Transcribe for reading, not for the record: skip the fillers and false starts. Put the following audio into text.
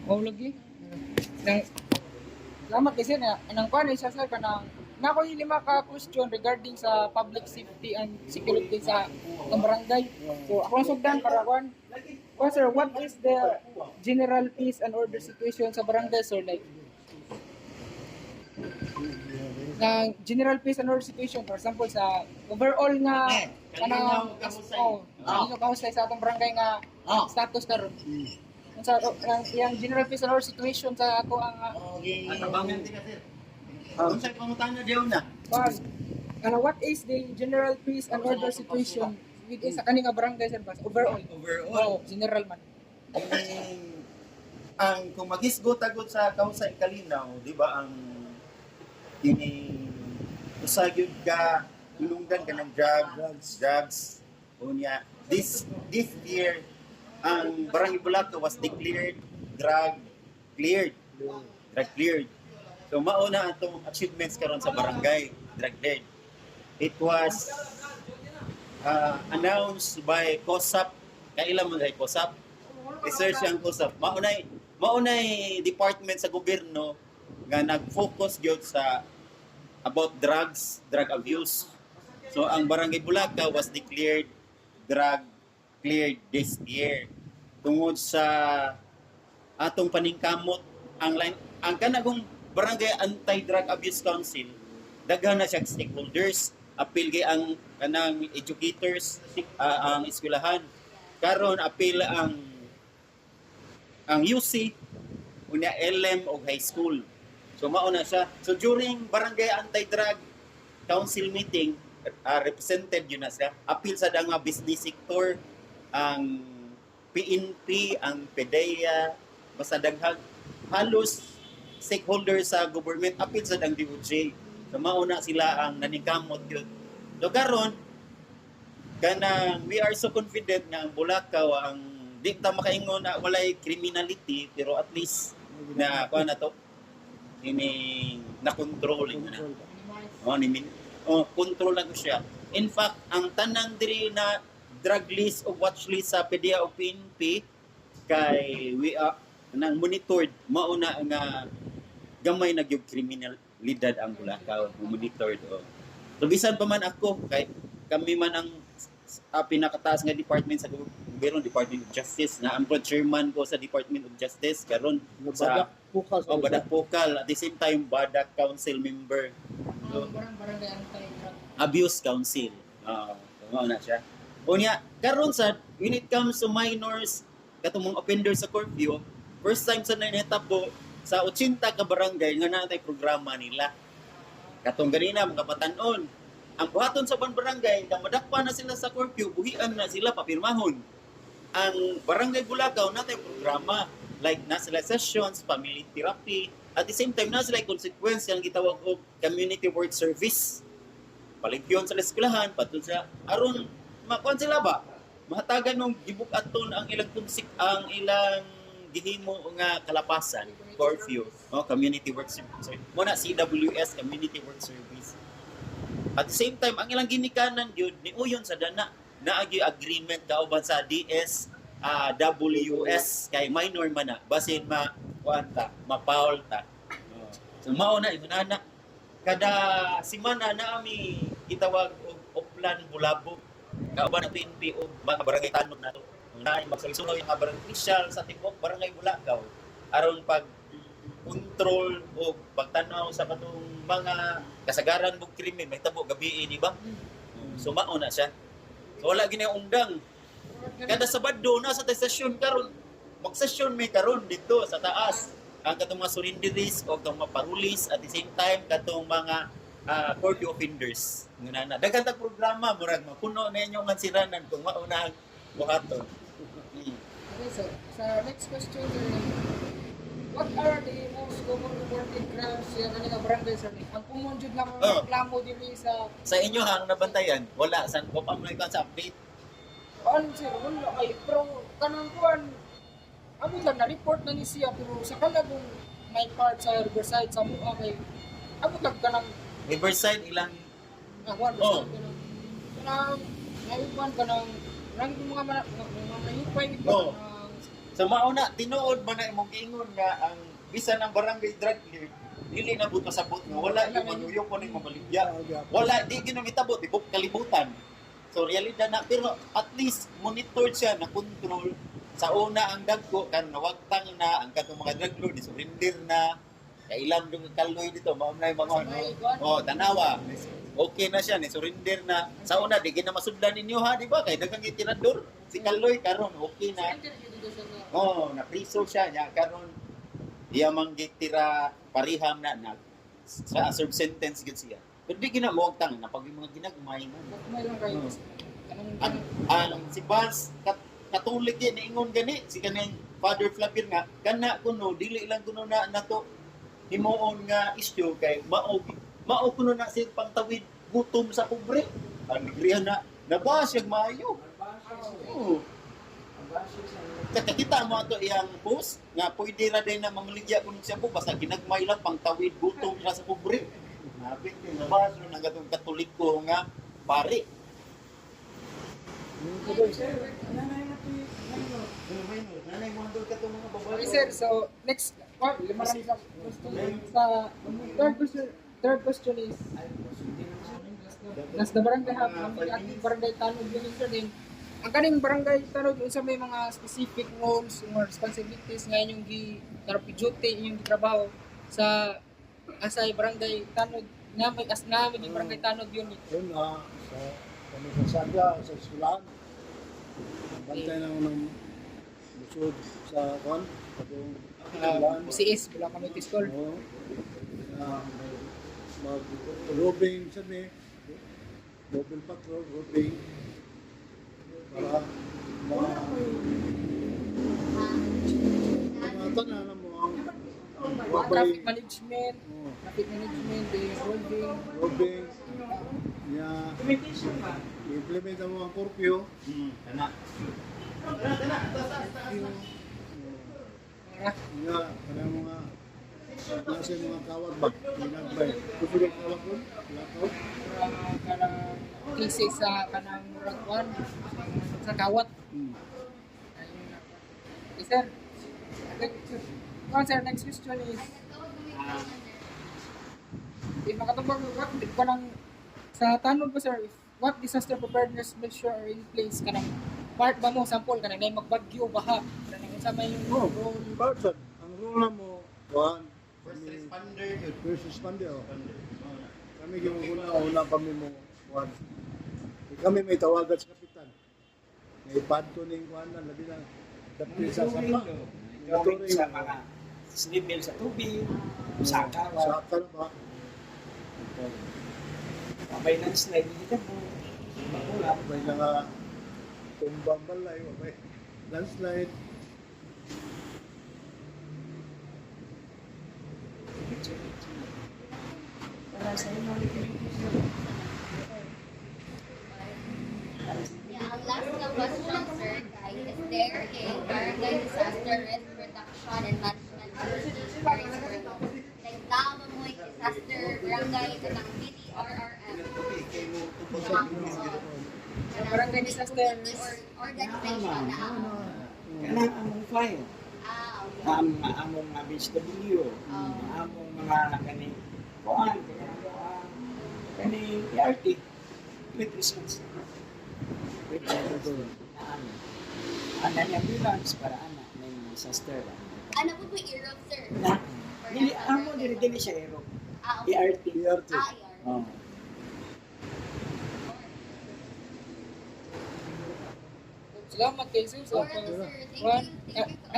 Oh, lagi. Nang salamat kasi na nang kuan isa sa kanang na ko yung lima ka question regarding sa public safety and security sa ang barangay. So ako ang sugdan para kuan. Oh, sir, what is the general peace and order situation sa barangay, sir? Like, ng general peace and order situation, for example, sa overall nga, kanang, kanino kahusay sa atong barangay nga status karon. Sa yang general peace and order situation sa ako ang Atabangan din kasi. Kung sa pangutana diyon na. what is the general peace and order situation within sa kaning nga barangay, sir? Overall. Overall. Oh, general man. Ang kung magisgot-agot sa kausay kalinaw, di ba ang ini usagyod ka tulunggan ka ng drugs unya this year ang Barangay Bulaco was declared drug cleared. So mauna atong achievements karon sa barangay drug cleared. It was announced by COSAP. Kailan mo dahil COSAP? Research ang COSAP. Maunay department sa gobyerno nga nag-focus gyud sa about drug abuse. So ang Barangay Bulaca was declared drug cleared this year. Tungod sa atong paningkamot ang kanagong Barangay Anti-Drug Abuse Council daghan na siya stakeholders, apil kay ang kanang educators, ang eskwelahan. Karon apil ang UC, unya LM o high school. So mao na siya. So during Barangay Anti-Drug Council meeting, represented yun na siya. Apil sa nga business sector, ang PNP, ang PDEA, basta daghang halos stakeholders sa government, apil sa dang DOJ. So mauna sila ang nanikamot yun. So karon kanang we are so confident nga ang Bulacau ang di ta makaingon na walay criminality pero at least na kuan na to ini na control control na ko siya. In fact, ang tanang diri na drug list o watch list sa PDEA o PNP kay we are nang monitored mauna nga gamay na gyud kriminalidad ang Bulacau monitored o. So bisan pa man ako kay kami man ang pinakataas nga department sa gobyerno, Department of Justice na ang chairman ko sa Department of Justice karon sa Badak Pukal at the same time Badak Council member. So, Barangay Anti-Drug Abuse Council. Mao na siya. Unya karon sa when it comes to minors katong mga offenders sa curfew, first time sa nanitabo sa 80 ka barangay nga natay programa nila. Katong ganina mga patanon. Ang buhaton sa barangay, na madakpa na sila sa curfew, buhian na sila papirmahon. Ang Barangay Bulacau natay programa like na sila sessions, family therapy, at the same time na sila consequence yang gitawag og community work service. Paligyon sa eskwelahan patud sa aron makuan sila ba? Mahatagan nung gibukaton ang ilang tunsik ang ilang gihimo nga kalapasan, curfew, community work service. Mo na CWS, community work service. At the same time, ang ilang ginikanan yun, niuyon sa dana, naagi agreement kauban sa DS, WS, kay minor man na, basin ma-foul ta. So mauna, imunana, kada simana na ami itawag og Oplan Bulabog, kauban na PNP o mga barangay tanod na to. Na magsalisunaw yung mga barangay official sa Tibok, Barangay Bulacau, aron pag control o pagtanaw sa katong mga kasagaran mong krimen, may tabo gabi di ba? So mao na siya. So wala gini undang. Kada Sabado na sa session karon, mag-session may karon dito sa taas. Ang katong mga surrenderies o katong mga parulis at the same time katong mga curfew offenders. Ngana daghan tag programa murag mapuno na inyong mansiranan kung mao na ang buhaton. Okay, so sa next question, what are the most common reported crimes sa kanila barangay, sir? Ang common jud lang reklamo dili sa inyo hang nabantayan, wala san ko pa man sa update. ano, sir, wala kay pero kanang kuan amo lang na report na ni siya pero sa kalagong may part sa Riverside sa mga kay amo lang kanang Riverside ilang kuan kanang ngayon kanang Rang mga manayupay dito Sa mauna, tinuod man na imong giingon nga ang bisan ng barangay drug clear, dili na buto sa nga wala yung manuyok ko ning mabaligya. Wala di gyud mitabot ibok kalibutan. So realidad na pero at least monitored siya na control sa una ang dagko kan nawagtang na ang katong mga drug lord surrender na kailan dong kaloy dito mao na yung mga tanawa. Okay na siya ni surrender na sa una di gina masudlan ninyo ha di ba kay daghang itirador si kaloy karon okay na. Na priso siya nya karon iya man gitira pariham na sa serve sentence gid siya. Pero di ginamawagtang na pag yung mga ginagmay na. May lang kayo. Ang si Vance Katolik yan ingon gani si kanang Father Flavir nga kana kuno dili lang kuno na nato himuon nga isyu kay mao kuno na siyang pangtawid gutom sa pobre. Ang nagrihan na nabasag maayo. Oo. Kita mo ato iyang post nga pwede ra din na mamaligya kuno siya po basta ginagmay lang pangtawid gutom sa pobre. Nabit din nabasa ng gatong Katoliko nga pare. Nanay mo andol ka mga babae. Okay, sir. So, next, lima lang sa question. Sa third question is, nas the barangay have, ang barangay tanod yun sir din. Ang kaning barangay tanod yun sa may mga specific roles or responsibilities nga inyong duty, inyong trabaho sa asay barangay tanod nga may yung barangay tanod yun. Yun sa kami sa Sadya, sa eskwelahan. Bantay na ng busod sa kwan, katong eskwelahan. BCS, Bulang Community School. Oo. Mag-roving sa may, mobile patrol, roving. Para mga tanan mo ang Traffic management, roving. roving. Ya, implement mo ang curfew. Kana. Ya, kanang mga klase mga kawat ba? Ginagmay. Gusto yung kawat ko? Lakaw? Kanang cases sa kanang ragwan sa kawat. Okay, sir. Sir, next question is, if makatubag ko lang sa tanong ko sir, what disaster preparedness measure are in place kanang part ba mo sample kanang nay magbagyo baha kanang sa may yung Oo, Barton. Ang rule mo, kuhan. First responder yun. First responder. Kami una kami mo, kuhan. Kami may tawagan sa kapitan. May padto ning kuhan na, labi na. Dapat sa sapa. Going sa mga level sa tubig, sa kawa, Saka na ba? may landslide dito po, makulap. May nga tumbang balay, may landslide. Para sa inyo, Yeah, ang last na question, sir, guys, is there a barangay disaster risk reduction and management strategy for Israel? Like, tama mo yung disaster barangay sa ng PDRRF. barangay disaster Or organization na ako. kanang among file, Okay. among mga BSW, among mga kaning kuan, kaning PRT, with results. With ana ni ambulance para ana may disaster. Ano po po Europe, sir? Na, dili amo dili siya ero. Okay. PRT. PRT. Yeah. Oh. salamat kay sir sa Alright, sir. Thank Juan, you. Thank you.